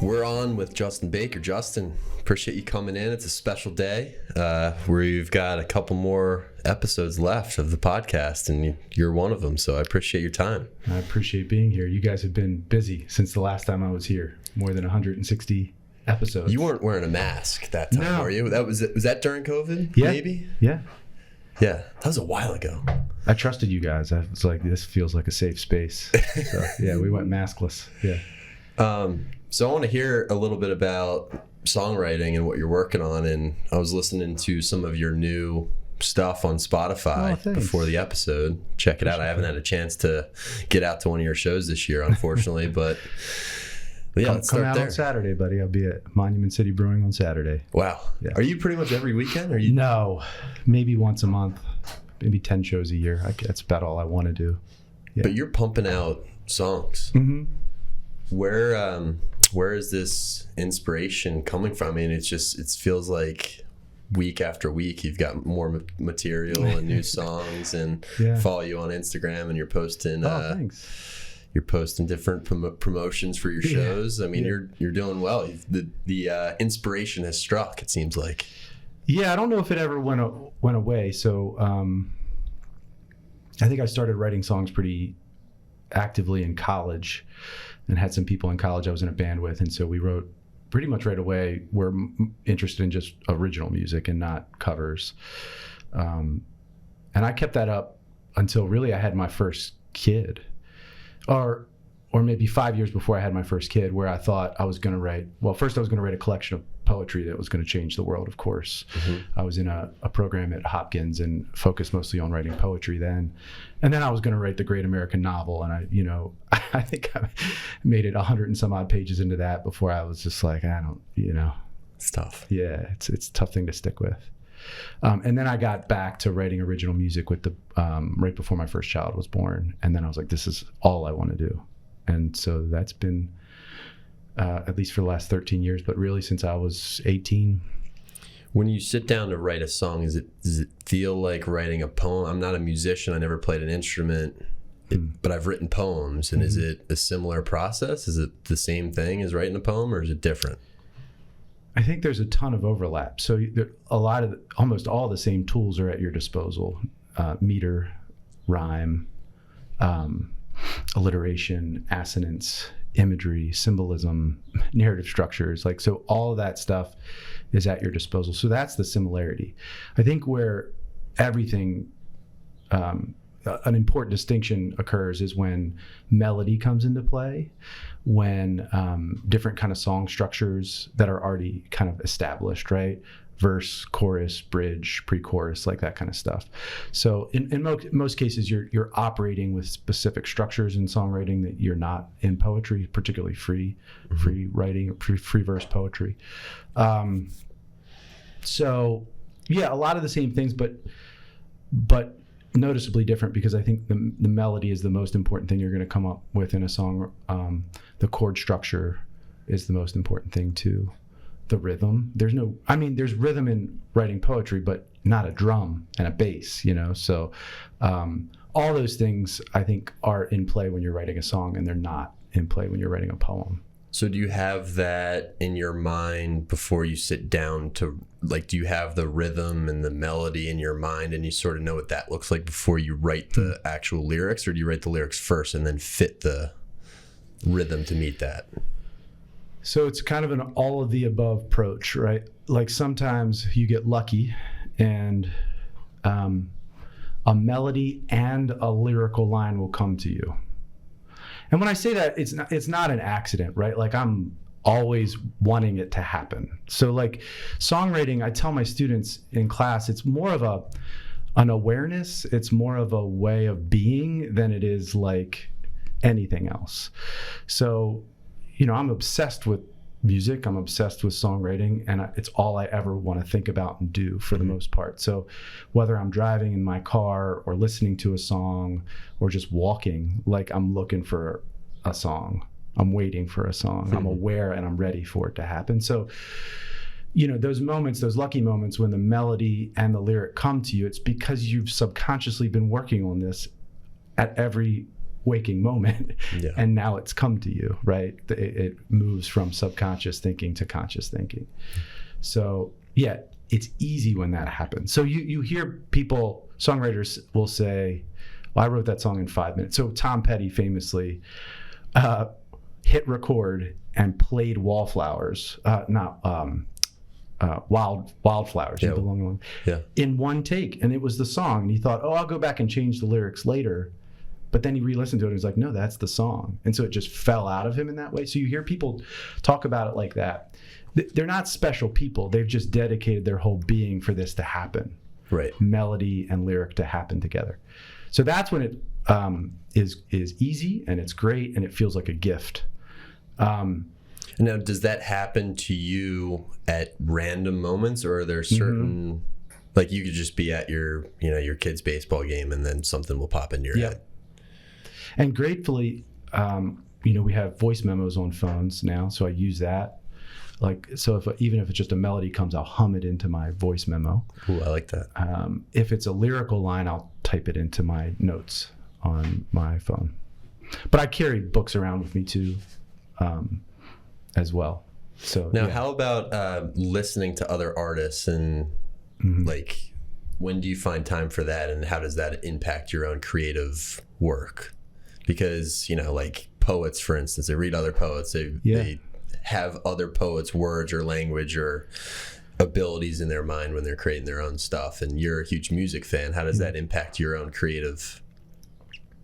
We're on with Justin Baker. Justin, appreciate you coming in. It's a special day. We've got a couple more episodes left of the podcast, and you're one of them, so I appreciate your time. I appreciate being here. You guys have been busy since the last time I was here. More than 160 episodes. You weren't wearing a mask that time, were you? Was that during COVID? Yeah. Maybe? Yeah. Yeah. That was a while ago. I trusted you guys. I was like, this feels like a safe space. So, yeah, we went maskless. Yeah. So I want to hear a little bit about songwriting and what you're working on. And I was listening to some of your new stuff on Spotify before the episode. Check it out. I haven't had a chance to get out to one of your shows this year, unfortunately, but yeah, let's start come out there. On Saturday, buddy. I'll be at Monument City Brewing on Saturday. Wow. Yeah. Are you pretty much every weekend? Or you? No, maybe once a month, maybe 10 shows a year. That's about all I want to do. Yeah. But you're pumping out songs. Mm-hmm. Where is this inspiration coming from? I mean, it feels like week after week you've got more material and new songs, and follow you on Instagram, and you're posting. Thanks. You're posting different promotions for your shows. I mean, you're doing well. The inspiration has struck, it seems like. Yeah, I don't know if it ever went away. So I think I started writing songs pretty actively in college, and had some people in college I was in a band with, and so we wrote pretty much right away. We're interested in just original music and not covers, and I kept that up until really I had my first kid, or maybe 5 years before I had my first kid, where I thought I was going to write. Well, first I was going to write a collection of poetry that was going to change the world, of course. Mm-hmm. I was in a program at Hopkins and focused mostly on writing poetry then. And then I was going to write the great American novel. And I think I made it 100 and some odd pages into that before I was just like, It's tough. Yeah, it's a tough thing to stick with. And then I got back to writing original music with right before my first child was born. And then I was like, this is all I want to do. And so that's been, at least for the last 13 years, but really since I was 18. When you sit down to write a song, does it feel like writing a poem? I'm not a musician. I never played an instrument, but I've written poems. And is it a similar process? Is it the same thing as writing a poem, or is it different? I think there's a ton of overlap. So almost all the same tools are at your disposal. Meter, rhyme, alliteration, assonance, imagery, symbolism, narrative structures. So all of that stuff is at your disposal. So that's the similarity. I think where everything, an important distinction occurs is when melody comes into play, when different kind of song structures that are already kind of established, right? Verse, chorus, bridge, pre-chorus, like that kind of stuff. So in most cases, you're operating with specific structures in songwriting that you're not in poetry, particularly free writing, free verse poetry. So yeah, a lot of the same things, but noticeably different, because I think the melody is the most important thing you're going to come up with in a song. The chord structure is the most important thing too. The rhythm. There's rhythm in writing poetry, but not a drum and a bass, So all those things I think are in play when you're writing a song, and they're not in play when you're writing a poem. So do you have that in your mind before you sit down to, do you have the rhythm and the melody in your mind, and you sort of know what that looks like before you write the actual lyrics, or do you write the lyrics first and then fit the rhythm to meet that? So it's kind of an all of the above approach, right? Sometimes you get lucky and a melody and a lyrical line will come to you. And when I say that, it's not an accident, right? I'm always wanting it to happen. So songwriting, I tell my students in class, it's more of an awareness. It's more of a way of being than it is anything else. So I'm obsessed with music. I'm obsessed with songwriting, and it's all I ever want to think about and do for the most part. So whether I'm driving in my car or listening to a song or just walking, I'm looking for a song. I'm waiting for a song. I'm aware and I'm ready for it to happen. So, those moments, those lucky moments when the melody and the lyric come to you, it's because you've subconsciously been working on this at every waking moment, Yeah. and now it's come to you, right? It moves from subconscious thinking to conscious thinking. So yeah, it's easy when that happens. So you hear people, songwriters will say, well, I wrote that song in 5 minutes. So Tom Petty famously hit record and played Wildflowers, Wildflowers, Yeah. in one take, and it was the song. And he thought, oh, I'll go back and change the lyrics later. But then he re-listened to it and was like, no, that's the song. And so it just fell out of him in that way. So you hear people talk about it like that. They're not special people. They've just dedicated their whole being for this to happen. Right. Melody and lyric to happen together. So that's when it is easy, and it's great, and it feels like a gift. Now, does that happen to you at random moments, or are there certain, like you could just be at your kid's baseball game and then something will pop into your head? And gratefully, we have voice memos on phones now, so I use that. So even if it's just a melody comes, I'll hum it into my voice memo. Ooh, I like that. If it's a lyrical line, I'll type it into my notes on my phone. But I carry books around with me too, as well. So now, how about listening to other artists, and like, when do you find time for that, and how does that impact your own creative work? Because like poets, for instance, they read other poets. They have other poets' words or language or abilities in their mind when they're creating their own stuff. And you're a huge music fan. How does that impact your own creative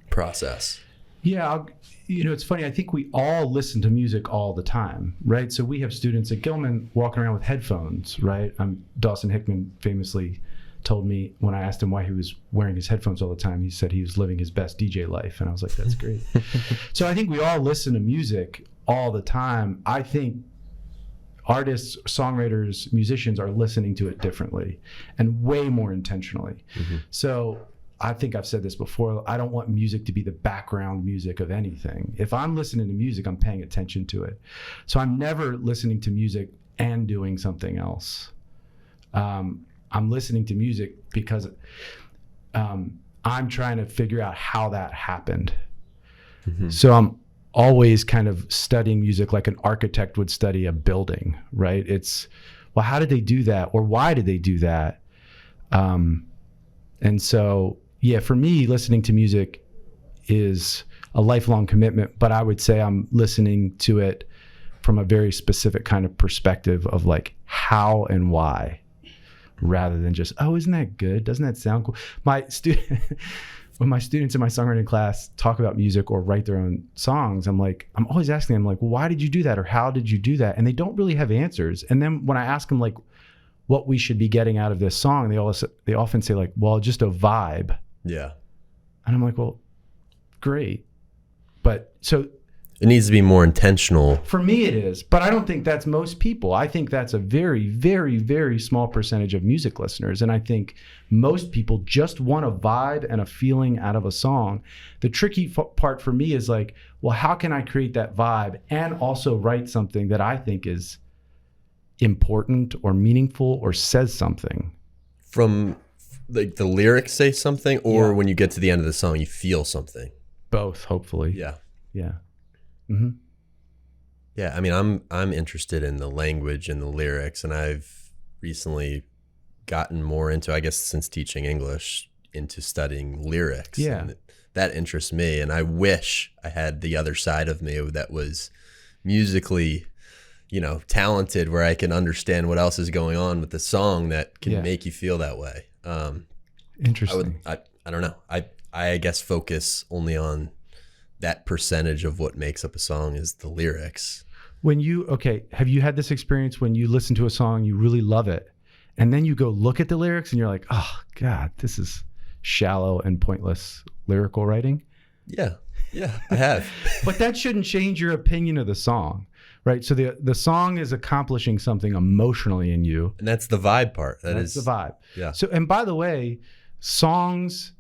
process? Yeah, it's funny. I think we all listen to music all the time, right? So we have students at Gilman walking around with headphones, right? Dawson Hickman famously told me when I asked him why he was wearing his headphones all the time, he said he was living his best DJ life. And I was like, that's great. So I think we all listen to music all the time. I think artists, songwriters, musicians are listening to it differently and way more intentionally. So I think I've said this before, I don't want music to be the background music of anything. If I'm listening to music, I'm paying attention to it. So I'm never listening to music and doing something else. I'm listening to music because I'm trying to figure out how that happened. So I'm always kind of studying music like an architect would study a building, right? It's, well, how did they do that? Or why did they do that? And so, yeah, for me, listening to music is a lifelong commitment, but I would say I'm listening to it from a very specific kind of perspective of like how and why, rather than just, oh, isn't that good? Doesn't that sound cool? When my students in my songwriting class talk about music or write their own songs, I'm always asking them, like, well, why did you do that? Or how did you do that? And they don't really have answers. And then when I ask them, like, what we should be getting out of this song, they often say, like, well, just a vibe. Yeah. And I'm like, well, great. But so it needs to be more intentional. For me, it is. But I don't think that's most people. I think that's a very, very, very small percentage of music listeners. And I think most people just want a vibe and a feeling out of a song. The tricky part for me is like, well, how can I create that vibe and also write something that I think is important or meaningful or says something? From like the lyrics say something, or when you get to the end of the song, you feel something? Both, hopefully. Yeah. Yeah, I mean, I'm interested in the language and the lyrics, and I've recently gotten more into, I guess, since teaching English, into studying lyrics. Yeah. And that interests me, and I wish I had the other side of me that was musically, talented, where I can understand what else is going on with the song that can make you feel that way. Interesting. I don't know. I guess focus only on that percentage of what makes up a song is the lyrics. Have you had this experience when you listen to a song, you really love it, and then you go look at the lyrics and you're like, oh God, this is shallow and pointless lyrical writing? Yeah, I have. But that shouldn't change your opinion of the song, right? So the song is accomplishing something emotionally in you. And that's the vibe part. That's the vibe. Yeah. So, and by the way, songs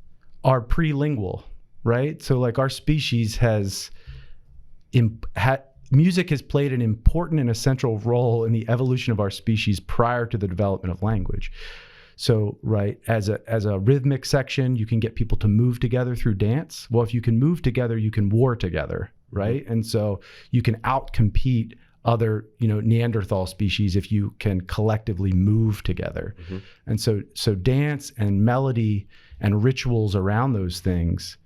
are prelingual, right? So like our species music has played an important and essential role in the evolution of our species prior to the development of language. So, right, as a rhythmic section, you can get people to move together through dance. Well, if you can move together, you can war together, right? Mm-hmm. And so you can outcompete other, Neanderthal species if you can collectively move together. Mm-hmm. And so dance and melody and rituals around those things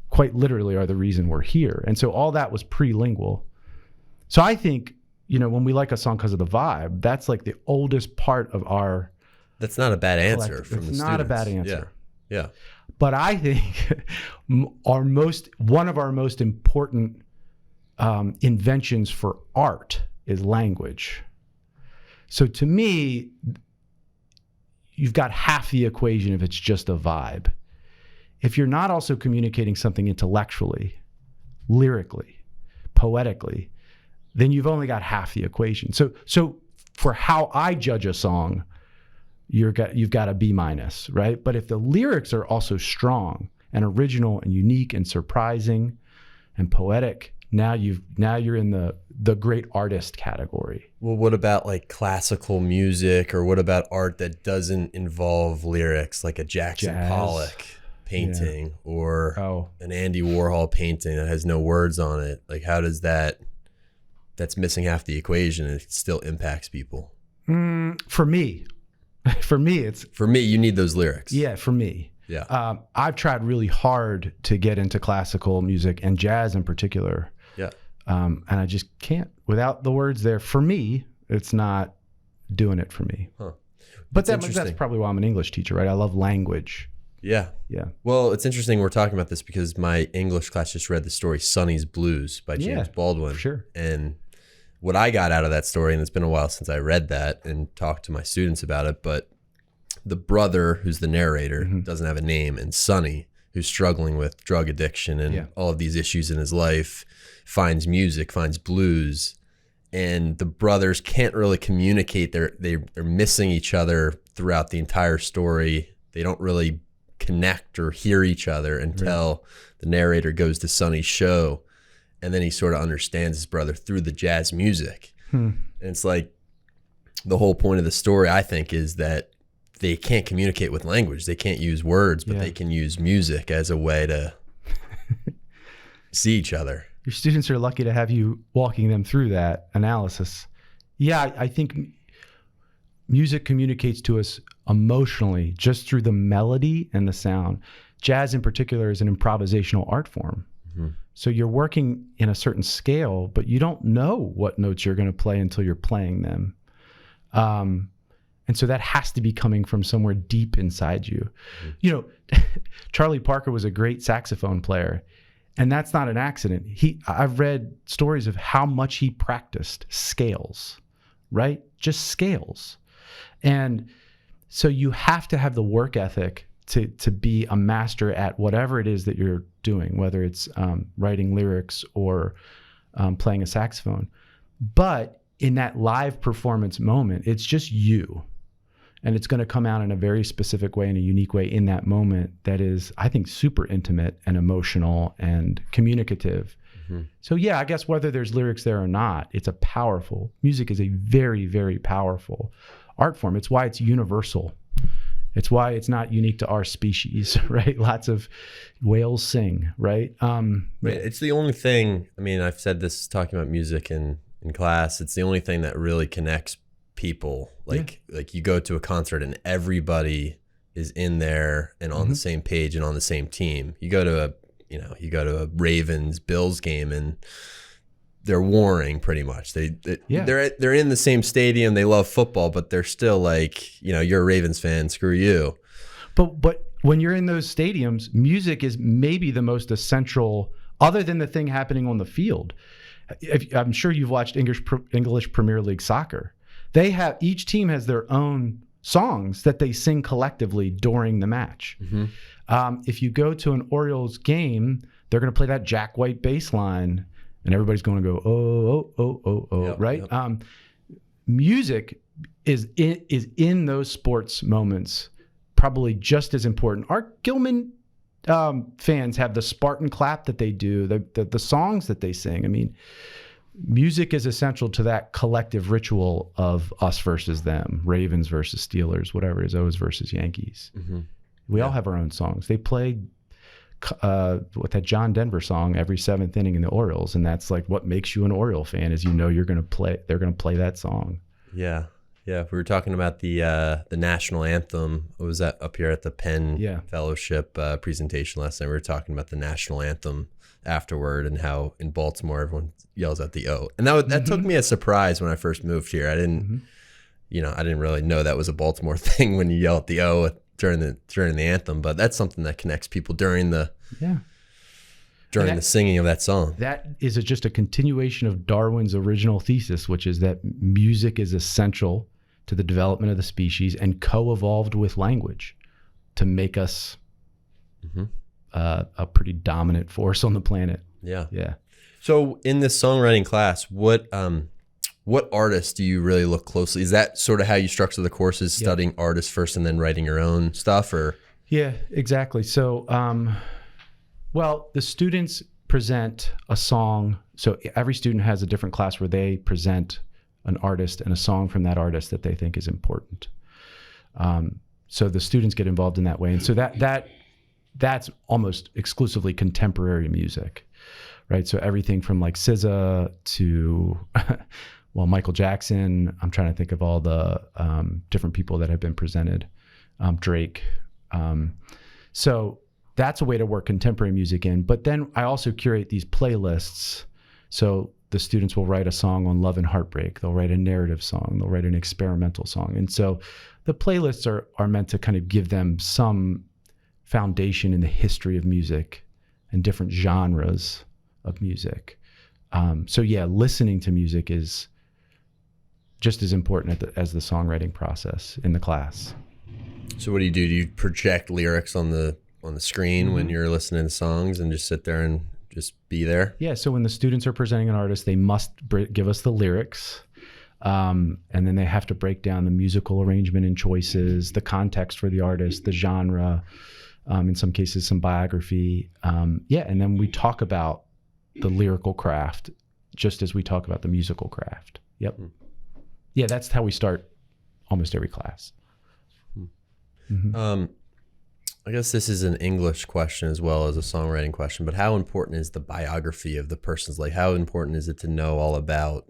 quite literally are the reason we're here. And so all that was pre-lingual. So I think, when we like a song because of the vibe, that's like the oldest part of our... That's not a bad answer from the students. It's not a bad answer. Yeah. But I think one of our most important inventions for art is language. So to me, you've got half the equation if it's just a vibe. If you're not also communicating something intellectually, lyrically, poetically, then you've only got half the equation. So for how I judge a song, you've got a B-, right? But if the lyrics are also strong and original and unique and surprising and poetic, now you're in the great artist category. Well, what about like classical music, or what about art that doesn't involve lyrics, like a Jackson Pollock painting, or an Andy Warhol painting that has no words on it? Like, how does that's missing half the equation and it still impacts people? For me, you need those lyrics. Yeah, for me. Yeah. I've tried really hard to get into classical music and jazz in particular. Yeah. And I just can't without the words there. For me, it's not doing it for me. Huh. But that's probably why I'm an English teacher, right? I love language. Yeah. Yeah. Well, it's interesting we're talking about this because my English class just read the story Sonny's Blues by James Baldwin. Sure. And what I got out of that story, and it's been a while since I read that and talked to my students about it, but the brother who's the narrator doesn't have a name, and Sonny, who's struggling with drug addiction and all of these issues in his life, finds music, finds blues, and the brothers can't really communicate. They're missing each other throughout the entire story. They don't really connect or hear each other until the narrator goes to Sonny's show, and then he sort of understands his brother through the jazz music. And it's like the whole point of the story, I think, is that they can't communicate with language. They can't use words, but they can use music as a way to see each other. Your students are lucky to have you walking them through that analysis. Yeah, I think music communicates to us emotionally just through the melody and the sound. Jazz in particular is an improvisational art form. So you're working in a certain scale, but you don't know what notes you're going to play until you're playing them. And so that has to be coming from somewhere deep inside you. Charlie Parker was a great saxophone player, and that's not an accident. I've read stories of how much he practiced scales, right? Just scales. And so you have to have the work ethic to be a master at whatever it is that you're doing, whether it's writing lyrics or playing a saxophone. But in that live performance moment, it's just you. And it's going to come out in a very specific way, in a unique way in that moment that is, I think, super intimate and emotional and communicative. So yeah, I guess whether there's lyrics there or not, music is a very, very powerful art form. It's why it's universal. It's why it's not unique to our species, right? Lots of whales sing, right? It's the only thing, I've said this talking about music in class, it's the only thing that really connects people. Like you go to a concert and everybody is in there and on the same page and on the same team. You go to a Ravens Bills game and they're warring pretty much. They're in the same stadium. They love football, but they're still like, you're a Ravens fan, screw you. But when you're in those stadiums, music is maybe the most essential, other than the thing happening on the field. I'm sure you've watched English Premier League soccer. Each team has their own songs that they sing collectively during the match. If you go to an Orioles game, they're going to play that Jack White bass line, and everybody's going to go, oh, oh, oh, oh, right? Yep. Music is in those sports moments probably just as important. Our Gilman fans have the Spartan clap that they do, the songs that they sing. music is essential to that collective ritual of us versus them, Ravens versus Steelers, whatever it is, O's versus Yankees. Mm-hmm. We all have our own songs. They play with that John Denver song every seventh inning in the Orioles, and that's like what makes you an Oriole fan is they're going to play that song. Yeah. Yeah, we were talking about the national anthem. What was that up here at the Penn Fellowship presentation last night? We were talking about the national anthem afterward and how in Baltimore everyone yells at the O. And that took me as a surprise when I first moved here. I didn't, I didn't really know that was a Baltimore thing when you yell at the O during the anthem. But that's something that connects people during the singing of that song. That is just a continuation of Darwin's original thesis, which is that music is essential to the development of the species and co-evolved with language to make us a pretty dominant force on the planet. Yeah. Yeah. So in this songwriting class, what artists do you really look closely? Is that sort of how you structure the courses, studying artists first and then writing your own stuff, or? Yeah, exactly. So, the students present a song. So every student has a different class where they present an artist and a song from that artist that they think is important. So the students get involved in that way. And so that's almost exclusively contemporary music, right? So everything from like SZA to, Michael Jackson. I'm trying to think of all the different people that have been presented. Drake. So that's a way to work contemporary music in. But then I also curate these playlists. So the students will write a song on love and heartbreak. They'll write a narrative song. They'll write an experimental song. And so the playlists are meant to kind of give them some foundation in the history of music and different genres of music. Listening to music is just as important as the songwriting process in the class. So what do? Do you project lyrics on the screen when you're listening to songs and just sit there and just be there? Yeah. So when the students are presenting an artist, they must give us the lyrics. And then they have to break down the musical arrangement and choices, the context for the artist, the genre, in some cases, some biography. And then we talk about the lyrical craft just as we talk about the musical craft. Yep. Yeah, that's how we start almost every class. I guess this is an English question as well as a songwriting question, but how important is the biography of the person's life? How important is it to know all about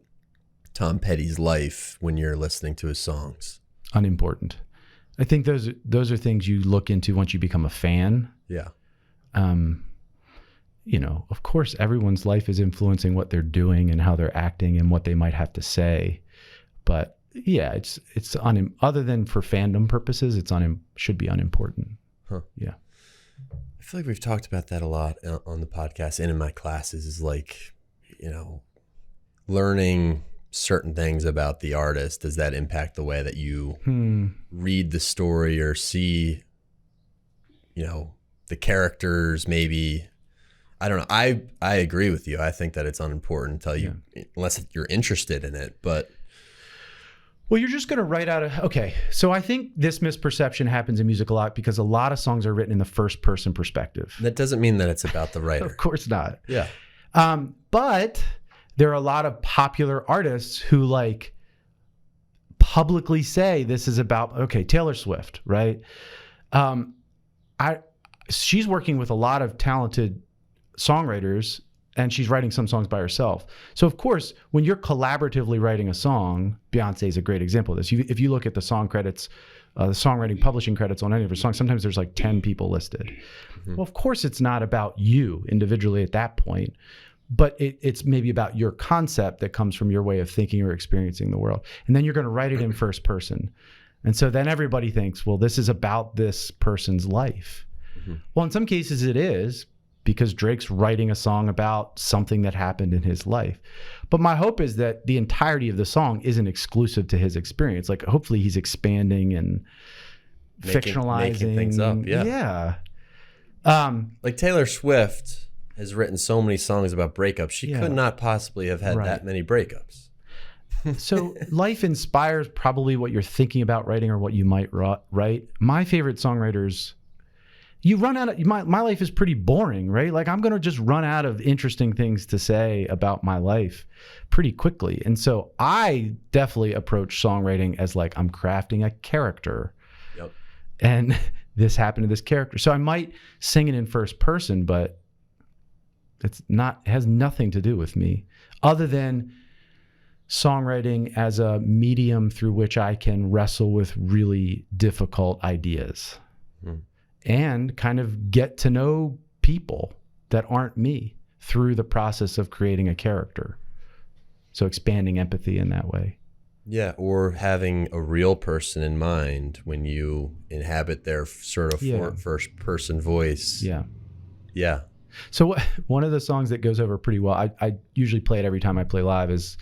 Tom Petty's life when you're listening to his songs? Unimportant. I think those are things you look into once you become a fan. Yeah. Of course, everyone's life is influencing what they're doing and how they're acting and what they might have to say. But yeah, it's other than for fandom purposes, should be unimportant. Huh. Yeah. I feel like we've talked about that a lot on the podcast and in my classes is like, learning certain things about the artist. Does that impact the way that you read the story or see, the characters maybe? I don't know. I agree with you. I think that it's unimportant unless you're interested in it, but. Well, you're just going to write out okay. So I think this misperception happens in music a lot because a lot of songs are written in the first person perspective. That doesn't mean that it's about the writer. Of course not. Yeah. But there are a lot of popular artists who publicly say this is about, Taylor Swift, right? She's working with a lot of talented songwriters and she's writing some songs by herself. So of course, when you're collaboratively writing a song, Beyonce is a great example of this. If you look at the song credits, the songwriting publishing credits on any of her songs, sometimes there's 10 people listed. Well, of course it's not about you individually at that point, but it's maybe about your concept that comes from your way of thinking or experiencing the world. And then you're going to write it in first person. And so then everybody thinks, well, this is about this person's life. Well, in some cases it is, because Drake's writing a song about something that happened in his life. But my hope is that the entirety of the song isn't exclusive to his experience. Hopefully he's expanding and fictionalizing. Making things up, yeah. Taylor Swift has written so many songs about breakups. She could not possibly have had that many breakups. So life inspires probably what you're thinking about writing or what you might write. My favorite songwriters, you run out of, my life is pretty boring, right? Like I'm going to just run out of interesting things to say about my life pretty quickly. And so I definitely approach songwriting as like, I'm crafting a character. Yep. And this happened to this character. So I might sing it in first person, but it has nothing to do with me other than songwriting as a medium through which I can wrestle with really difficult ideas. And kind of get to know people that aren't me through the process of creating a character. So expanding empathy in that way. Yeah, or having a real person in mind when you inhabit their sort of first person voice. Yeah. Yeah. So one of the songs that goes over pretty well, I usually play it every time I play live, is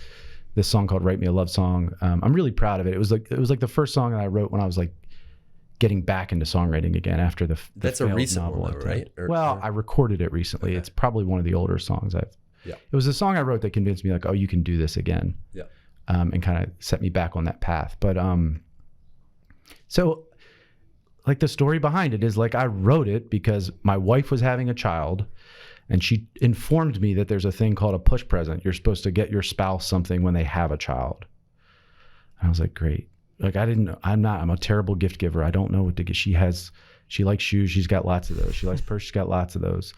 this song called Write Me a Love Song. I'm really proud of it. It was like the first song that I wrote when I was like getting back into songwriting again after the That's a recent one, though, right? I recorded it recently. Okay. It's probably one of the older songs Yeah. It was a song I wrote that convinced me like, oh, you can do this again. Yeah. And kind of set me back on that path. But so like the story behind it is like I wrote it because my wife was having a child and she informed me that there's a thing called a push present. You're supposed to get your spouse something when they have a child. And I was like, great. Like I'm a terrible gift giver. I don't know what to get. She likes shoes. She's got lots of those. She likes purses. She's got lots of those.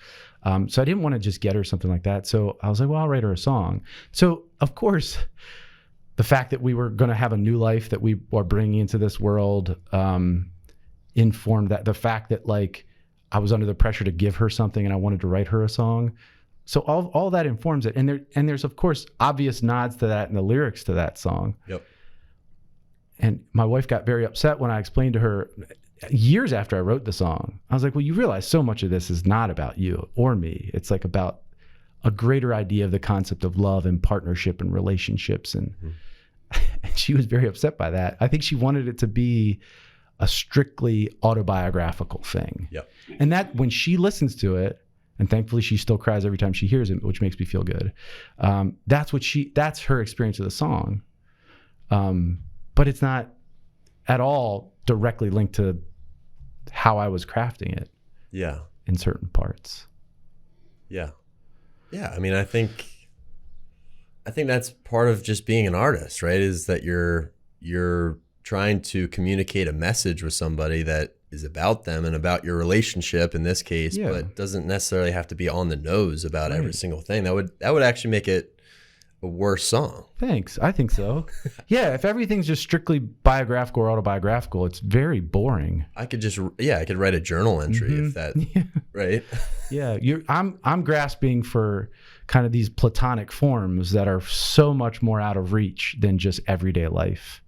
So I didn't want to just get her something like that. So I was like, well, I'll write her a song. So of course, the fact that we were going to have a new life that we are bringing into this world informed that. The fact that like I was under the pressure to give her something and I wanted to write her a song. So all that informs it. And there's of course obvious nods to that in the lyrics to that song. Yep. And my wife got very upset when I explained to her years after I wrote the song. I was like, well, you realize so much of this is not about you or me. It's like about a greater idea of the concept of love and partnership and relationships. And, and she was very upset by that. I think she wanted it to be a strictly autobiographical thing. Yep. And that when she listens to it, and thankfully she still cries every time she hears it, which makes me feel good. That's her experience of the song. But it's not at all directly linked to how I was crafting it. Yeah. In certain parts. Yeah. Yeah. I mean, I think that's part of just being an artist, right? Is that you're trying to communicate a message with somebody that is about them and about your relationship in this case, but doesn't necessarily have to be on the nose about every single thing. That would actually make it a worse song. Thanks. I think so. Yeah. If everything's just strictly biographical or autobiographical, it's very boring. I could write a journal entry if that, right? Yeah. I'm grasping for kind of these platonic forms that are so much more out of reach than just everyday life.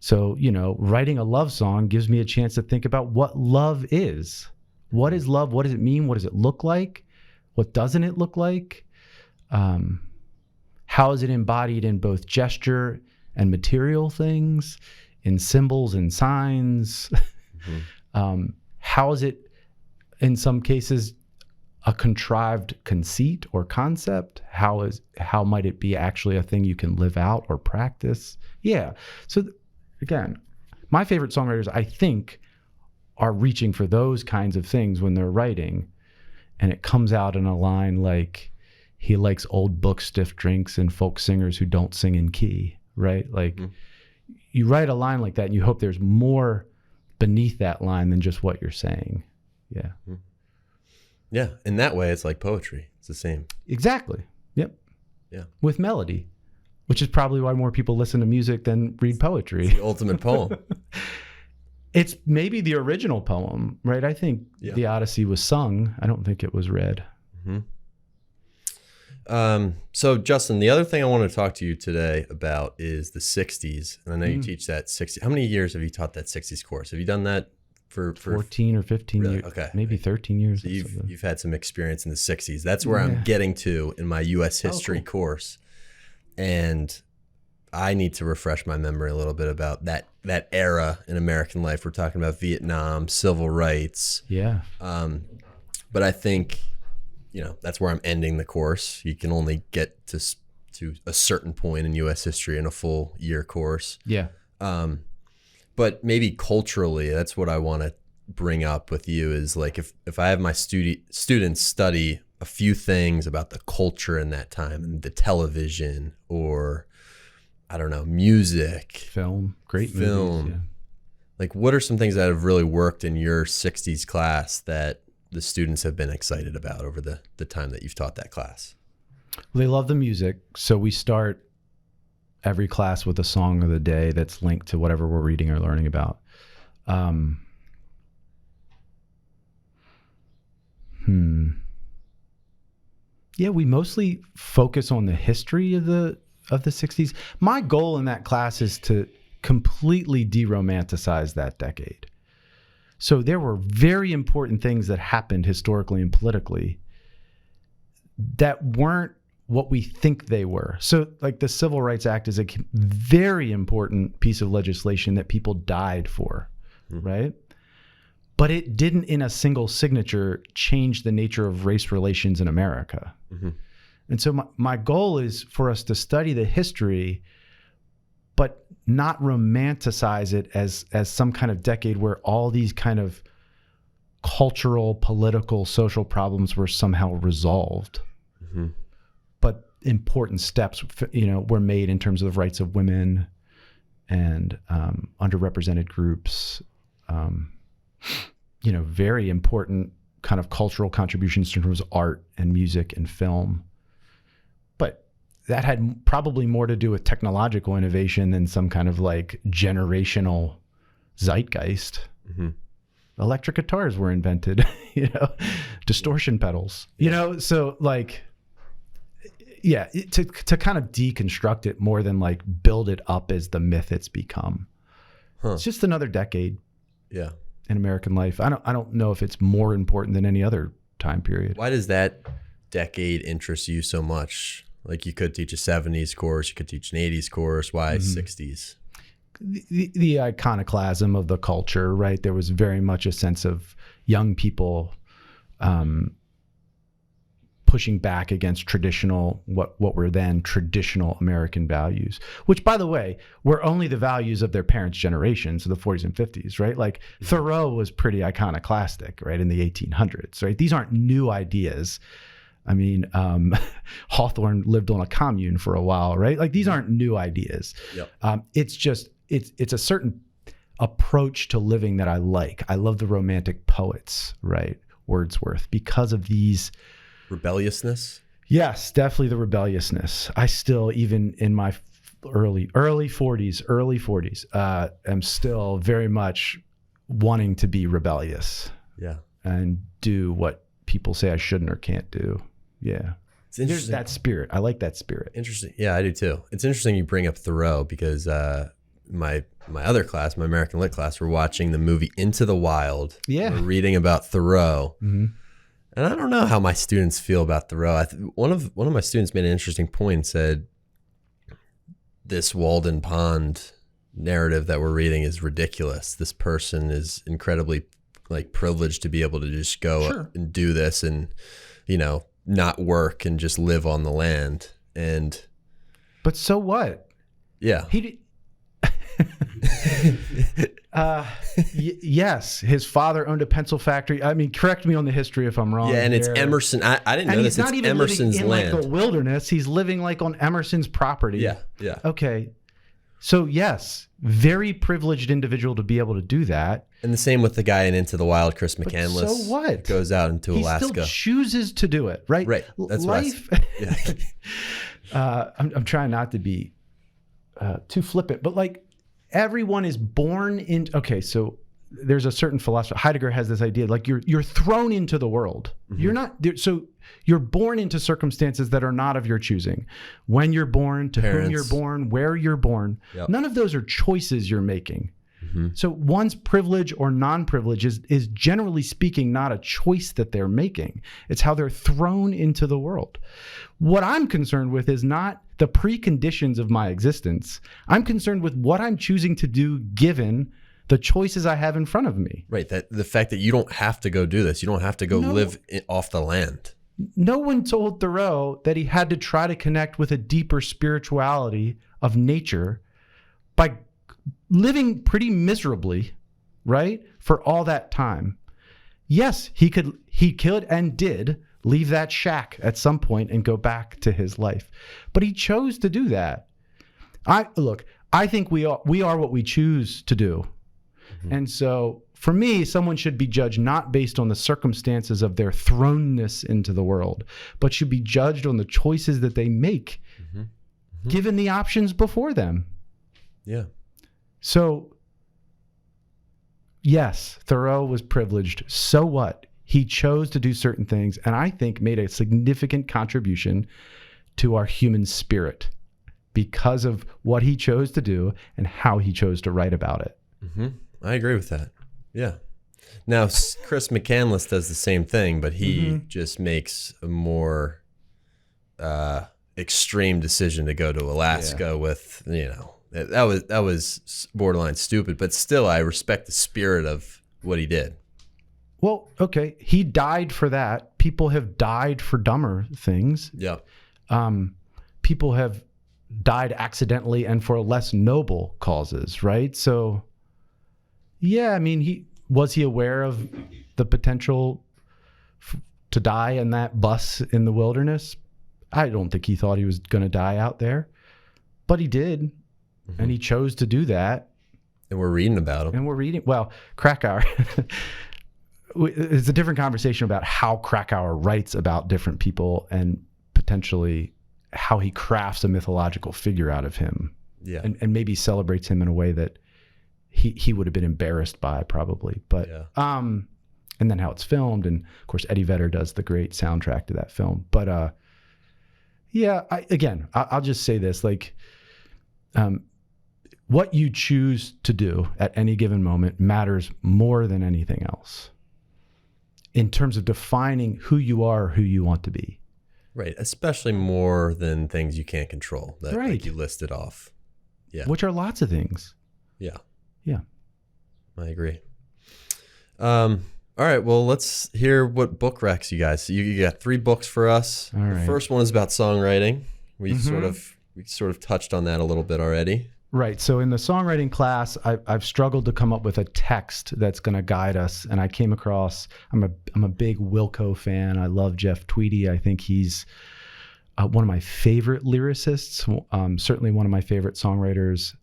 So, writing a love song gives me a chance to think about what love is. What is love? What does it mean? What does it look like? What doesn't it look like? How is it embodied in both gesture and material things, in symbols and signs? How is it, in some cases, a contrived conceit or concept? How might it be actually a thing you can live out or practice? Yeah. So again, my favorite songwriters, I think, are reaching for those kinds of things when they're writing, and it comes out in a line like, he likes old book stiff drinks and folk singers who don't sing in key, right? Like you write a line like that and you hope there's more beneath that line than just what you're saying. Yeah. Yeah. In that way, it's like poetry. It's the same. Exactly. Yep. Yeah. With melody, which is probably why more people listen to music than read poetry. It's the ultimate poem. It's maybe the original poem, right? I think the Odyssey was sung. I don't think it was read. So Justin, the other thing I want to talk to you today about is the 60s. And I know you teach that 60. How many years have you taught that 60s course? Have you done that for 14 or 15 years? Okay. Maybe 13 years. So you've had some experience in the 60s. That's where I'm getting to in my US history course. And I need to refresh my memory a little bit about that era in American life. We're talking about Vietnam, civil rights. Yeah. But I think, that's where I'm ending the course. You can only get to a certain point in U.S. history in a full year course. Yeah. But maybe culturally, that's what I want to bring up with you is like, if I have my students study a few things about the culture in that time and the television, or I don't know, music, film, great film. movies, yeah. Like, what are some things that have really worked in your 60s class that the students have been excited about over the time that you've taught that class? Well, they love the music. So we start every class with a song of the day that's linked to whatever we're reading or learning about. Yeah, we mostly focus on the history of the 60s. My goal in that class is to completely de-romanticize that decade. So there were very important things that happened historically and politically that weren't what we think they were. So like the Civil Rights Act is a very important piece of legislation that people died for, right? But it didn't in a single signature change the nature of race relations in America. And so my goal is for us to study the history, but not romanticize it as some kind of decade where all these kind of cultural, political, social problems were somehow resolved. But important steps, were made in terms of the rights of women and underrepresented groups. Very important kind of cultural contributions in terms of art and music and film. But that had probably more to do with technological innovation than some kind of like generational zeitgeist. Electric guitars were invented, distortion pedals, so like, yeah, to kind of deconstruct it more than like build it up as the myth it's become. It's just another decade. Yeah. In American life. I don't know if it's more important than any other time period. Why does that decade interest you so much? Like, you could teach a 70s course, you could teach an 80s course. Why 60s? The iconoclasm of the culture, right? There was very much a sense of young people pushing back against traditional, what were then traditional American values, which, by the way, were only the values of their parents' generation, so the 40s and 50s, right? Like Thoreau was pretty iconoclastic, right, in the 1800s, right? These aren't new ideas. I mean, Hawthorne lived on a commune for a while, right? Like, these aren't new ideas. Yep. It's just, it's a certain approach to living that I like. I love the Romantic poets, right? Wordsworth, because of these... Rebelliousness? Yes, definitely the rebelliousness. I still, even in my early 40s, am still very much wanting to be rebellious. Yeah. And do what people say I shouldn't or can't do. Yeah. It's interesting. There's that spirit. I like that spirit. Interesting. Yeah, I do too. It's interesting you bring up Thoreau because my other class, my American Lit class, we're watching the movie Into the Wild. Yeah. We're reading about Thoreau. And I don't know how my students feel about Thoreau. One of my students made an interesting point and said, this Walden Pond narrative that we're reading is ridiculous. This person is incredibly like privileged to be able to just go and do this and, not work and just live on the land. But so what? Yeah. Yes, his father owned a pencil factory. I mean, correct me on the history if I'm wrong. Yeah, and it's Emerson. I didn't know this. It's Emerson's land. Like the wilderness. He's living like on Emerson's property. Yeah, yeah. Okay, so yes, very privileged individual to be able to do that. And the same with the guy in Into the Wild, Chris McCandless. But so what? Goes out into Alaska. He still chooses to do it, right? Right. That's life. I'm trying not to be too flippant, but like, everyone is born in. Okay, so there's a certain philosophy. Heidegger has this idea, like you're thrown into the world. You're not. So you're born into circumstances that are not of your choosing. When you're born, to whom you're born, where you're born. Yep. None of those are choices you're making. So one's privilege or non-privilege is generally speaking not a choice that they're making. It's how they're thrown into the world. What I'm concerned with is not the preconditions of my existence. I'm concerned with what I'm choosing to do given the choices I have in front of me. Right. That the fact that you don't have to go do this. You don't have to go live off the land. No one told Thoreau that he had to try to connect with a deeper spirituality of nature by living pretty miserably, right? For all that time. Yes, he could and did leave that shack at some point and go back to his life. But he chose to do that. I think we are what we choose to do. Mm-hmm. And so for me, someone should be judged not based on the circumstances of their thrownness into the world, but should be judged on the choices that they make, mm-hmm. Mm-hmm. given the options before them. Yeah. So yes, Thoreau was privileged. So what? He chose to do certain things, and I think made a significant contribution to our human spirit because of what he chose to do and how he chose to write about it. Mm-hmm. I agree with that. Yeah. Now, Chris McCandless does the same thing, but he mm-hmm. just makes a more extreme decision to go to Alaska with, that was borderline stupid, but still I respect the spirit of what he did. Well, okay. He died for that. People have died for dumber things. Yeah. People have died accidentally and for less noble causes, right? So, yeah, I mean, was he aware of the potential to die in that bus in the wilderness? I don't think he thought he was going to die out there, but he did. Mm-hmm. And he chose to do that. And we're reading about him. Well, Krakauer, it's a different conversation about how Krakauer writes about different people and potentially how he crafts a mythological figure out of him. Yeah. And maybe celebrates him in a way that he would have been embarrassed by probably. But, and then how it's filmed. And of course, Eddie Vedder does the great soundtrack to that film. But, I'll just say this, what you choose to do at any given moment matters more than anything else in terms of defining who you are, or who you want to be. Right. Especially more than things you can't control that right. like you listed off. Yeah. Which are lots of things. Yeah. Yeah. I agree. All right. Well, let's hear what book recs you guys. You got 3 books for us. All right. The first one is about songwriting. We mm-hmm. sort of touched on that a little bit already. Right. So in the songwriting class, I've struggled to come up with a text that's going to guide us. And I came across, I'm a big Wilco fan. I love Jeff Tweedy. I think he's one of my favorite lyricists, certainly one of my favorite songwriters.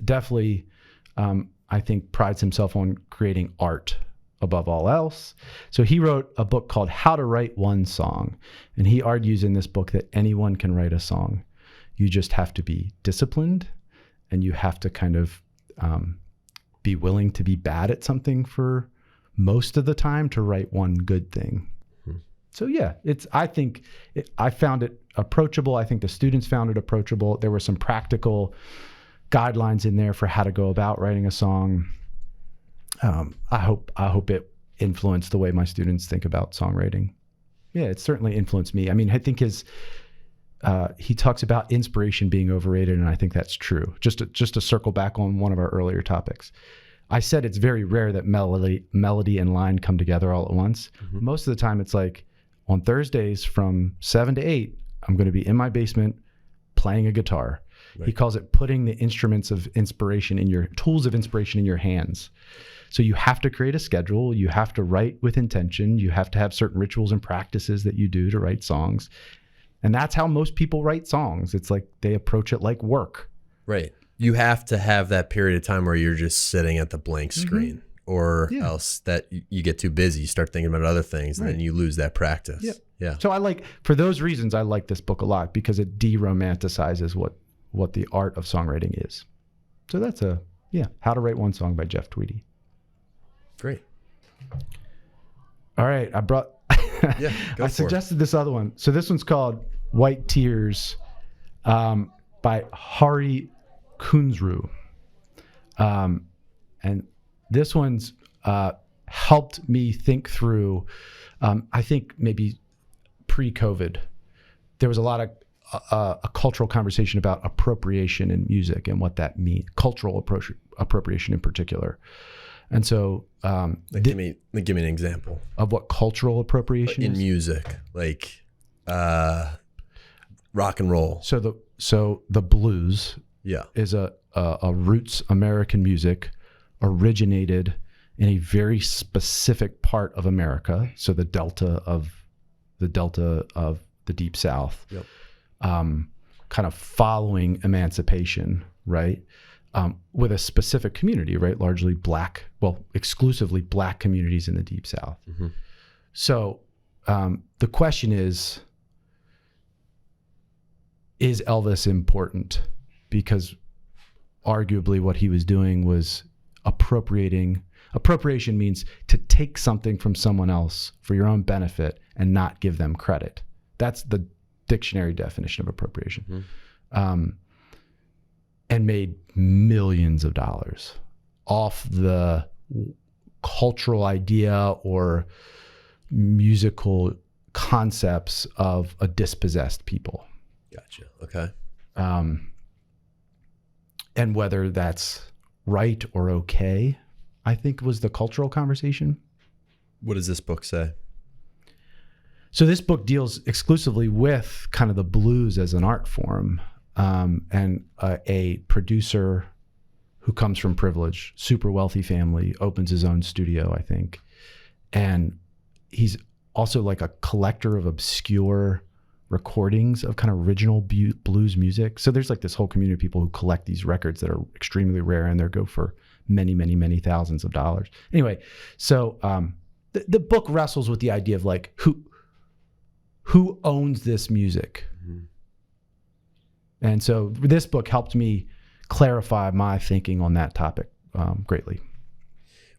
Definitely, I think prides himself on creating art above all else. So he wrote a book called How to Write One Song. And he argues in this book that anyone can write a song. You just have to be disciplined, and you have to kind of be willing to be bad at something for most of the time to write one good thing. Hmm. So yeah, I found it approachable. I think the students found it approachable. There were some practical guidelines in there for how to go about writing a song. I hope it influenced the way my students think about songwriting. Yeah, it certainly influenced me. I mean, I think he talks about inspiration being overrated, and I think that's true. Just to circle back on one of our earlier topics, I said it's very rare that melody and line come together all at once. Mm-hmm. Most of the time, it's like on Thursdays from 7 to 8, I'm going to be in my basement playing a guitar. Right. He calls it putting the instruments of inspiration tools of inspiration in your hands. So you have to create a schedule. You have to write with intention. You have to have certain rituals and practices that you do to write songs. And that's how most people write songs. It's like they approach it like work. Right. You have to have that period of time where you're just sitting at the blank screen, mm-hmm. or else that you get too busy. You start thinking about other things, and then you lose that practice. Yep. Yeah. So for those reasons, I like this book a lot because it de-romanticizes what the art of songwriting is. So that's How to Write One Song by Jeff Tweedy. Great. All right. I suggested this other one. So this one's called White Tears by Hari Kunzru. And this one's helped me think through, I think maybe pre-COVID, there was a lot of a cultural conversation about appropriation in music and what that means, cultural appropriation in particular. And so, give me an example of what cultural appropriation in is? Music, like rock and roll. So the blues, is a roots American music originated in a very specific part of America, so the delta of the Deep South, yep. Kind of following emancipation, right? With a specific community, right? Largely black, well, exclusively black communities in the Deep South. Mm-hmm. So the question is Elvis important? Because arguably what he was doing was appropriating. Appropriation means to take something from someone else for your own benefit and not give them credit. That's the dictionary definition of appropriation. Mm-hmm. And made millions of dollars off the cultural idea or musical concepts of a dispossessed people. Gotcha. Okay. And whether that's right or okay, I think was the cultural conversation. What does this book say? So this book deals exclusively with kind of the blues as an art form. And a producer who comes from privilege, super wealthy family, opens his own studio, I think. And he's also like a collector of obscure recordings of kind of original blues music. So there's like this whole community of people who collect these records that are extremely rare and they go for many, many, many thousands of dollars. Anyway, so the book wrestles with the idea of like who owns this music? Mm-hmm. And so this book helped me clarify my thinking on that topic greatly.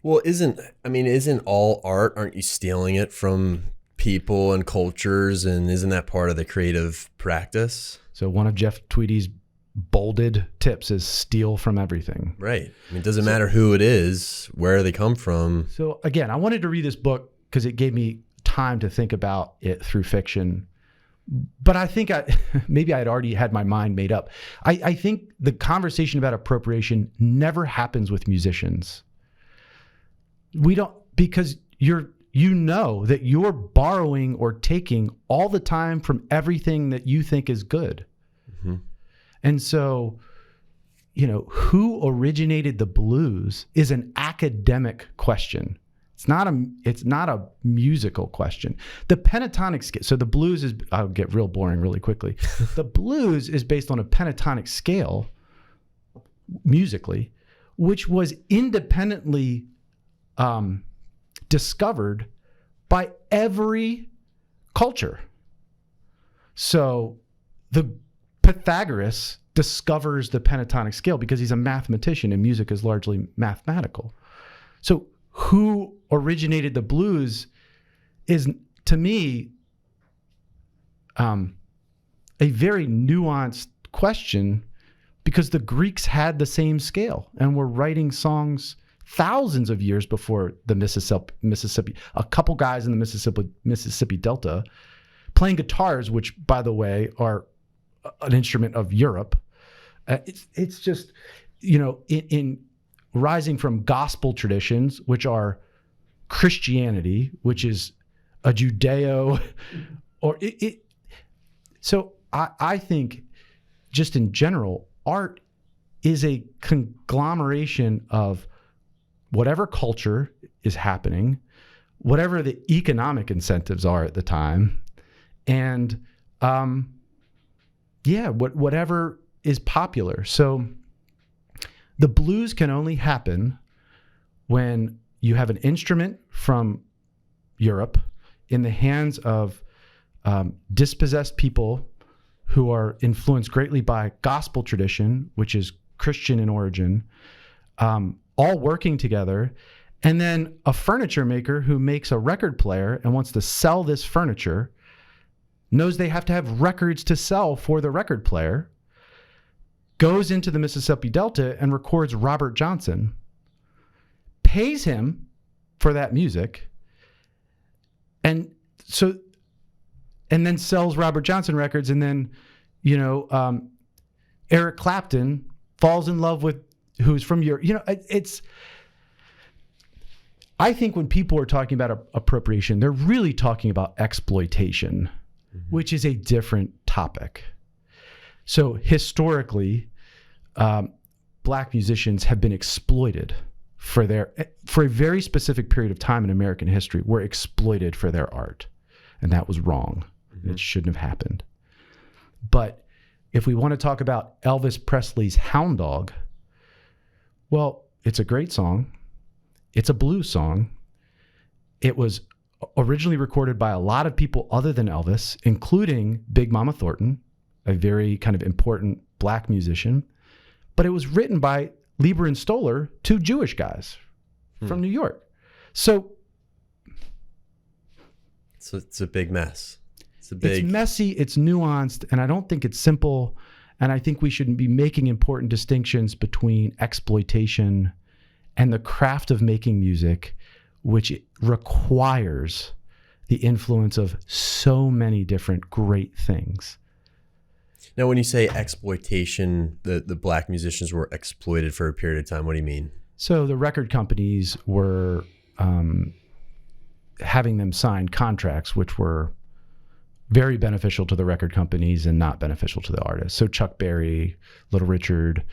Well, isn't all art, aren't you stealing it from people and cultures, and isn't that part of the creative practice? So one of Jeff Tweedy's bolded tips is steal from everything. Right. I mean, it doesn't matter who it is, where they come from. So again, I wanted to read this book because it gave me time to think about it through fiction. But I think maybe I had already had my mind made up. I think the conversation about appropriation never happens with musicians. We don't, because you know that you're borrowing or taking all the time from everything that you think is good. Mm-hmm. And so, who originated the blues is an academic question. It's not a musical question. The pentatonic scale, so the blues is, I'll get real boring really quickly. The blues is based on a pentatonic scale musically, which was independently discovered by every culture. So the Pythagoras discovers the pentatonic scale because he's a mathematician and music is largely mathematical. So who originated the blues is, to me, a very nuanced question, because the Greeks had the same scale and were writing songs thousands of years before the Mississippi. A couple guys in the Mississippi Delta playing guitars, which, by the way, are an instrument of Europe. It's just, in rising from gospel traditions, which are Christianity, which is a Judeo, or it. So I think, just in general, art is a conglomeration of whatever culture is happening, whatever the economic incentives are at the time, and whatever is popular. So the blues can only happen when you have an instrument from Europe in the hands of dispossessed people who are influenced greatly by gospel tradition, which is Christian in origin, all working together, and then a furniture maker who makes a record player and wants to sell this furniture, knows they have to have records to sell for the record player, goes into the Mississippi Delta and records Robert Johnson, pays him for that music, and then sells Robert Johnson records, and then Eric Clapton falls in love with who's from Europe. I think when people are talking about appropriation, they're really talking about exploitation, mm-hmm. which is a different topic. So historically, Black musicians have been exploited for a very specific period of time in American history were exploited for their art. And that was wrong. Mm-hmm. It shouldn't have happened. But if we want to talk about Elvis Presley's Hound Dog, well, it's a great song. It's a blues song. It was originally recorded by a lot of people other than Elvis, including Big Mama Thornton, a very kind of important black musician. But it was written by Lieber and Stoller, two Jewish guys from New York. So it's a big mess. It's messy, it's nuanced, and I don't think it's simple. And I think we should be making important distinctions between exploitation and the craft of making music, which requires the influence of so many different great things. Now, when you say exploitation, the black musicians were exploited for a period of time, what do you mean? So the record companies were having them sign contracts which were very beneficial to the record companies and not beneficial to the artists. So Chuck Berry, Little Richard,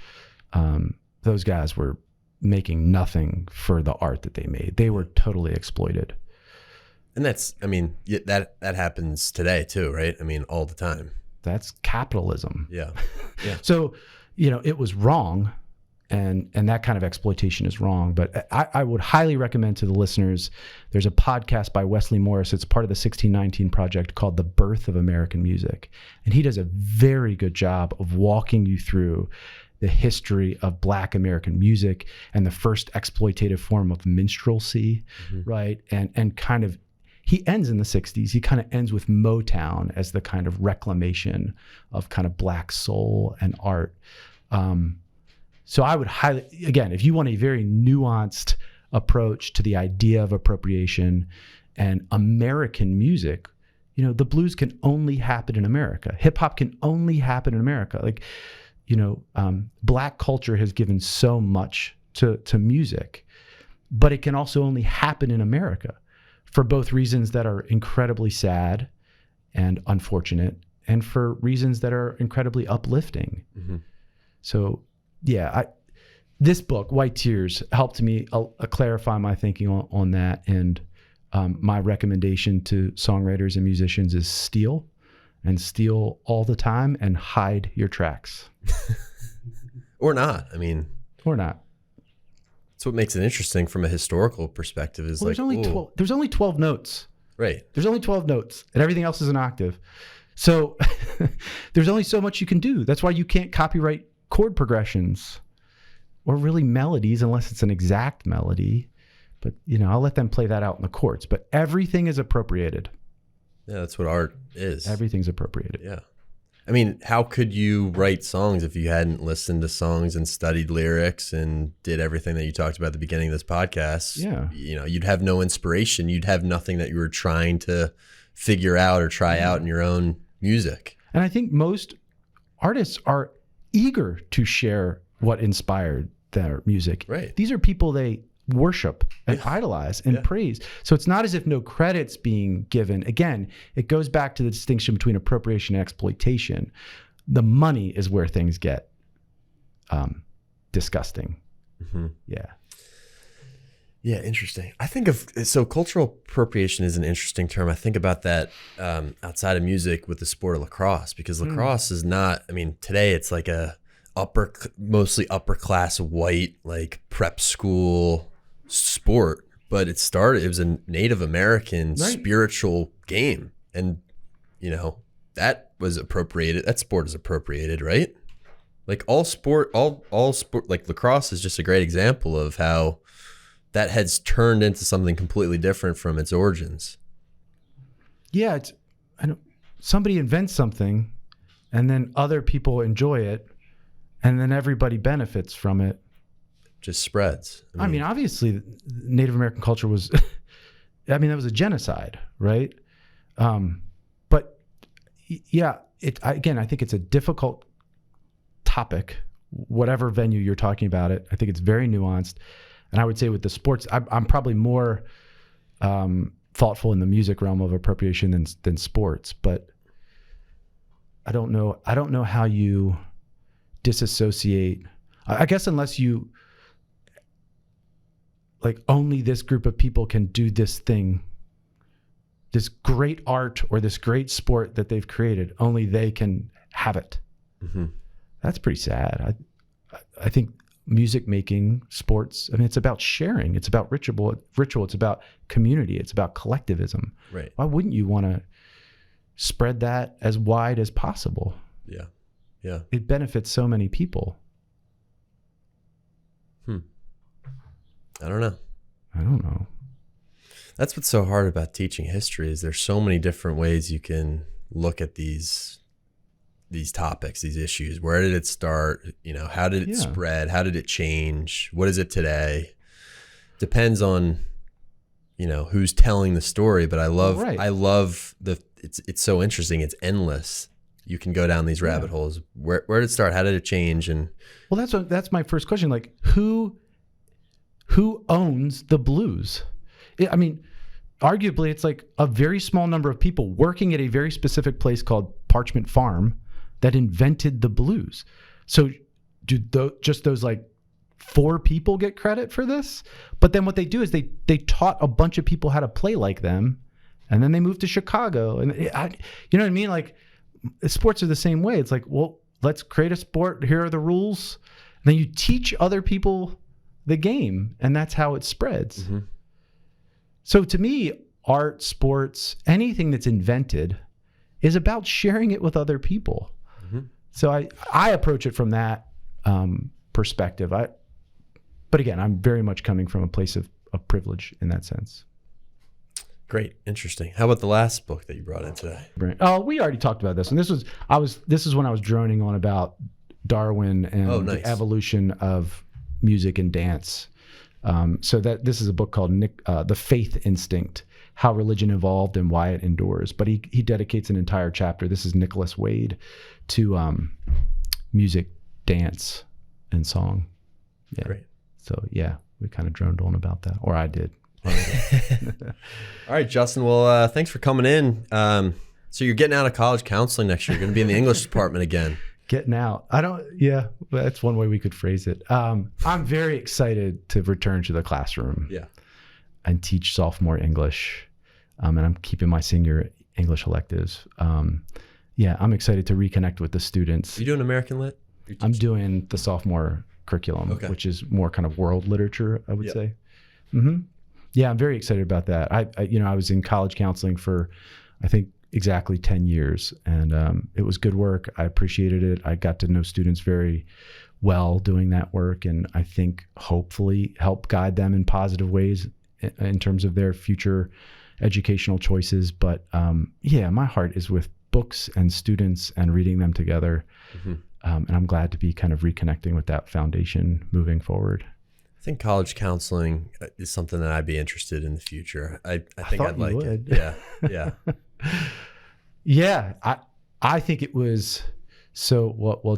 those guys were making nothing for the art that they made. They were totally exploited. And that happens today too, right? I mean, all the time. That's capitalism. Yeah. So, it was wrong, and that kind of exploitation is wrong. But I would highly recommend to the listeners, there's a podcast by Wesley Morris. It's part of the 1619 Project called The Birth of American Music. And he does a very good job of walking you through the history of Black American music and the first exploitative form of minstrelsy, right? And kind of, he ends in the 60s. He kind of ends with Motown as the kind of reclamation of kind of Black soul and art. So I would highly, again, if you want a very nuanced approach to the idea of appropriation and American music, the blues can only happen in America. Hip hop can only happen in America. Black culture has given so much to music, but it can also only happen in America, for both reasons that are incredibly sad and unfortunate, and for reasons that are incredibly uplifting. Mm-hmm. So, this book, White Tears, helped me clarify my thinking on that. And my recommendation to songwriters and musicians is steal all the time and hide your tracks. Or not. Or not. So what makes it interesting from a historical perspective is there's only 12 notes. Right. There's only 12 notes and everything else is an octave. So there's only so much you can do. That's why you can't copyright chord progressions or really melodies unless it's an exact melody. But, I'll let them play that out in the courts. But everything is appropriated. Yeah, that's what art is. Everything's appropriated. Yeah. How could you write songs if you hadn't listened to songs and studied lyrics and did everything that you talked about at the beginning of this podcast? Yeah. You'd have no inspiration. You'd have nothing that you were trying to figure out or try out in your own music. And I think most artists are eager to share what inspired their music. Right. These are people they worship and idolize and praise. So it's not as if no credit's being given. Again, it goes back to the distinction between appropriation and exploitation. The money is where things get disgusting. Mm-hmm. Yeah, interesting. I think cultural appropriation is an interesting term. I think about that outside of music with the sport of lacrosse, because lacrosse is not, today it's like a mostly upper class white, like prep school sport, but it was a Native American spiritual game. And, that was appropriated. That sport is appropriated, right? Like all sport, like lacrosse is just a great example of how that has turned into something completely different from its origins. Yeah. Somebody invents something and then other people enjoy it and then everybody benefits from it. Just spreads. Obviously Native American culture was, that was a genocide, right? But yeah, I think it's a difficult topic, whatever venue you're talking about it. I think it's very nuanced. And I would say with the sports, I'm probably more thoughtful in the music realm of appropriation than sports, but I don't know how you disassociate, I guess, unless you like only this group of people can do this thing, this great art or this great sport that they've created, only they can have it. Mm-hmm. That's pretty sad. I think music making, sports, I mean, it's about sharing. It's about ritual. It's about community. It's about collectivism. Right. Why wouldn't you want to spread that as wide as possible? Yeah. Yeah. It benefits so many people. I don't know. That's what's so hard about teaching history is there's so many different ways you can look at these topics, these issues. Where did it start? You know, how did it spread? How did it change? What is it today? Depends on, you know, who's telling the story. But I love it's so interesting. It's endless. You can go down these rabbit holes. Where did it start? How did it change? And well, that's my first question. Like, who owns the blues? I mean, arguably, it's like a very small number of people working at a very specific place called Parchment Farm that invented the blues. So do just those like 4 people get credit for this? But then what they do is they taught a bunch of people how to play like them, and then they moved to Chicago. And you know what I mean? Like, sports are the same way. It's like, well, let's create a sport. Here are the rules. And then you teach other people the game, and that's how it spreads. Mm-hmm. So to me, art, sports, anything that's invented is about sharing it with other people. Mm-hmm. So I approach it from that perspective. But again, I'm very much coming from a place of privilege in that sense. Great. Interesting. How about the last book that you brought in today? Oh, we already talked about this. And this is when I was droning on about Darwin and the evolution of music and dance. So that this is a book called The Faith Instinct, How Religion Evolved and Why It Endures. But he dedicates an entire chapter. This is Nicholas Wade to music, dance, and song. Yeah. Great. So yeah, we kind of droned on about that, or I did. All right, Justin. Well, thanks for coming in. So you're getting out of college counseling next year. You're going to be in the English department again. Getting out. That's one way we could phrase it. I'm very excited to return to the classroom. Yeah. And teach sophomore English. And I'm keeping my senior English electives. I'm excited to reconnect with the students. You doing American Lit? I'm doing the sophomore curriculum, which is more kind of world literature, I would say. Mm-hmm. Yeah, I'm very excited about that. I was in college counseling for, I think, exactly 10 years. And it was good work. I appreciated it. I got to know students very well doing that work. And I think hopefully help guide them in positive ways in terms of their future educational choices. But my heart is with books and students and reading them together. Mm-hmm. And I'm glad to be kind of reconnecting with that foundation moving forward. I think college counseling is something that I'd be interested in the future. I think I'd like it. Yeah. Yeah. I think it was so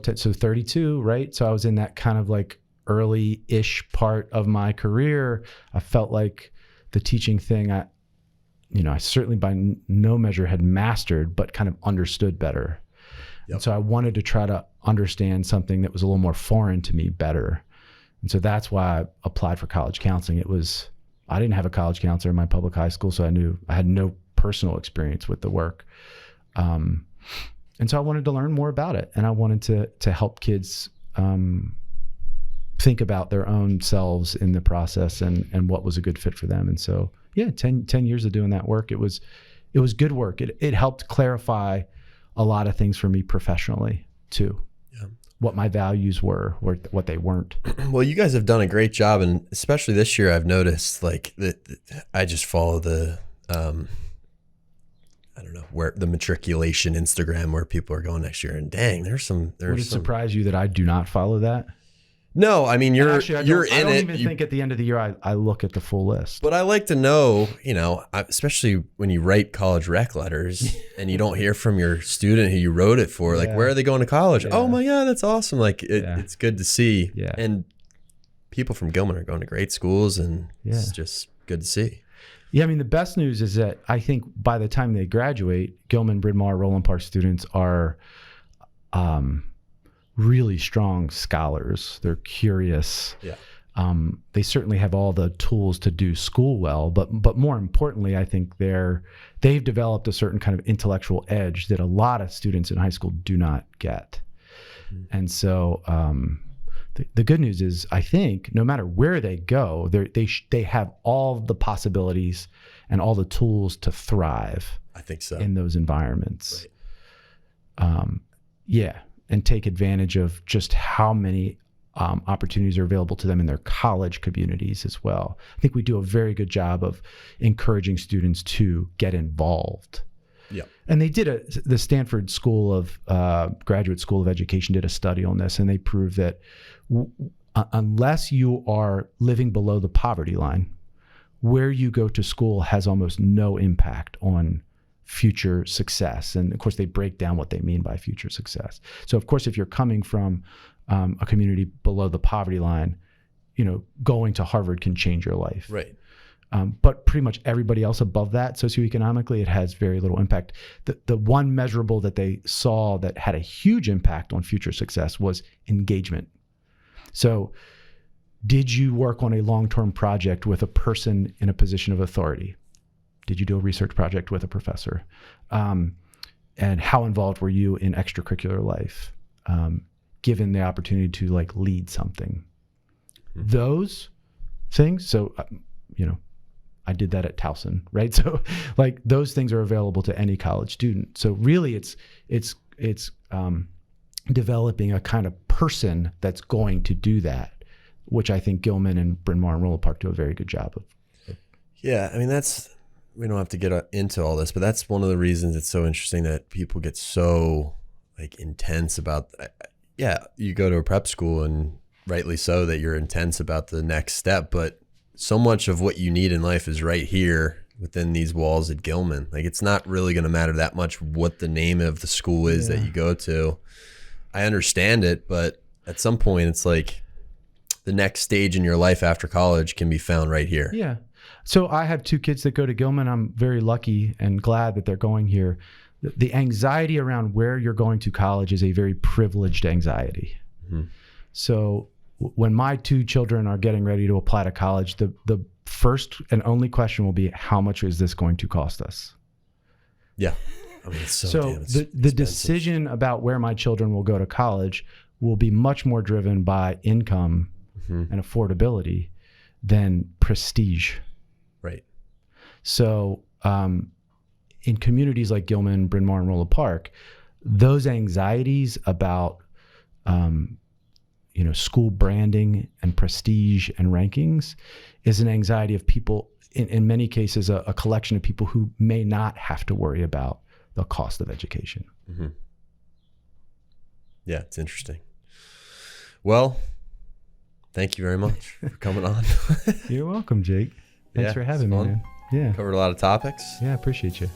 32, right? So I was in that kind of like early-ish part of my career. I felt like the teaching thing, I certainly by no measure had mastered, but kind of understood better. Yep. And so I wanted to try to understand something that was a little more foreign to me better. And so that's why I applied for college counseling. I didn't have a college counselor in my public high school, so I had no personal experience with the work. And so I wanted to learn more about it. And I wanted to help kids think about their own selves in the process and what was a good fit for them. And so, 10 years of doing that work, it was good work. It helped clarify a lot of things for me professionally too. Yeah. What my values were, what they weren't. Well, you guys have done a great job, and especially this year, I've noticed like that. I just follow the, where the matriculation Instagram where people are going next year, and dang, Would it surprise you that I do not follow that? No, I mean, you're in it. I don't even think at the end of the year I look at the full list. But I like to know, especially when you write college rec letters and you don't hear from your student who you wrote it for, like, where are they going to college? Yeah. Oh my God, that's awesome. Like, it's good to see. Yeah. And people from Gilman are going to great schools, and it's just good to see. Yeah, I mean, the best news is that I think by the time they graduate, Gilman, Bryn Mawr, Roland Park students are really strong scholars. They're curious. Yeah. They certainly have all the tools to do school well, but more importantly, I think they've developed a certain kind of intellectual edge that a lot of students in high school do not get. Mm-hmm. And so the good news is, I think no matter where they go, they have all the possibilities and all the tools to thrive. I think so. In those environments. Right. Yeah, and take advantage of just how many opportunities are available to them in their college communities as well. I think we do a very good job of encouraging students to get involved. Yeah. And they did the Stanford Graduate School of Education did a study on this, and they proved that unless you are living below the poverty line, where you go to school has almost no impact on future success. And of course, they break down what they mean by future success. So of course, if you're coming from a community below the poverty line, going to Harvard can change your life. Right. But pretty much everybody else above that, socioeconomically, it has very little impact. The one measurable that they saw that had a huge impact on future success was engagement. So did you work on a long-term project with a person in a position of authority? Did you do a research project with a professor? And how involved were you in extracurricular life, given the opportunity to lead something? Mm-hmm. Those things. So, I did that at Towson, right? So those things are available to any college student. So really it's developing a kind of person that's going to do that, which I think Gilman and Bryn Mawr and Rolla Park do a very good job of. Yeah. I mean, we don't have to get into all this, but that's one of the reasons it's so interesting that people get so intense about, you go to a prep school and rightly so that you're intense about the next step, but so much of what you need in life is right here within these walls at Gilman. It's not really going to matter that much what the name of the school is that you go to. I understand it, but at some point it's the next stage in your life after college can be found right here. Yeah. So I have 2 kids that go to Gilman. I'm very lucky and glad that they're going here. The anxiety around where you're going to college is a very privileged anxiety. Mm-hmm. So when my 2 children are getting ready to apply to college, the first and only question will be, how much is this going to cost us? Yeah. I mean, it's the decision about where my children will go to college will be much more driven by income mm-hmm. and affordability than prestige. Right. So in communities like Gilman, Bryn Mawr, and Rolla Park, those anxieties about school branding and prestige and rankings is an anxiety of people, in many cases, a collection of people who may not have to worry about the cost of education. Mm-hmm. Yeah, it's interesting. Well, thank you very much for coming on. You're welcome, Jake. Thanks for having me, man. Yeah. Covered a lot of topics. Yeah, I appreciate you.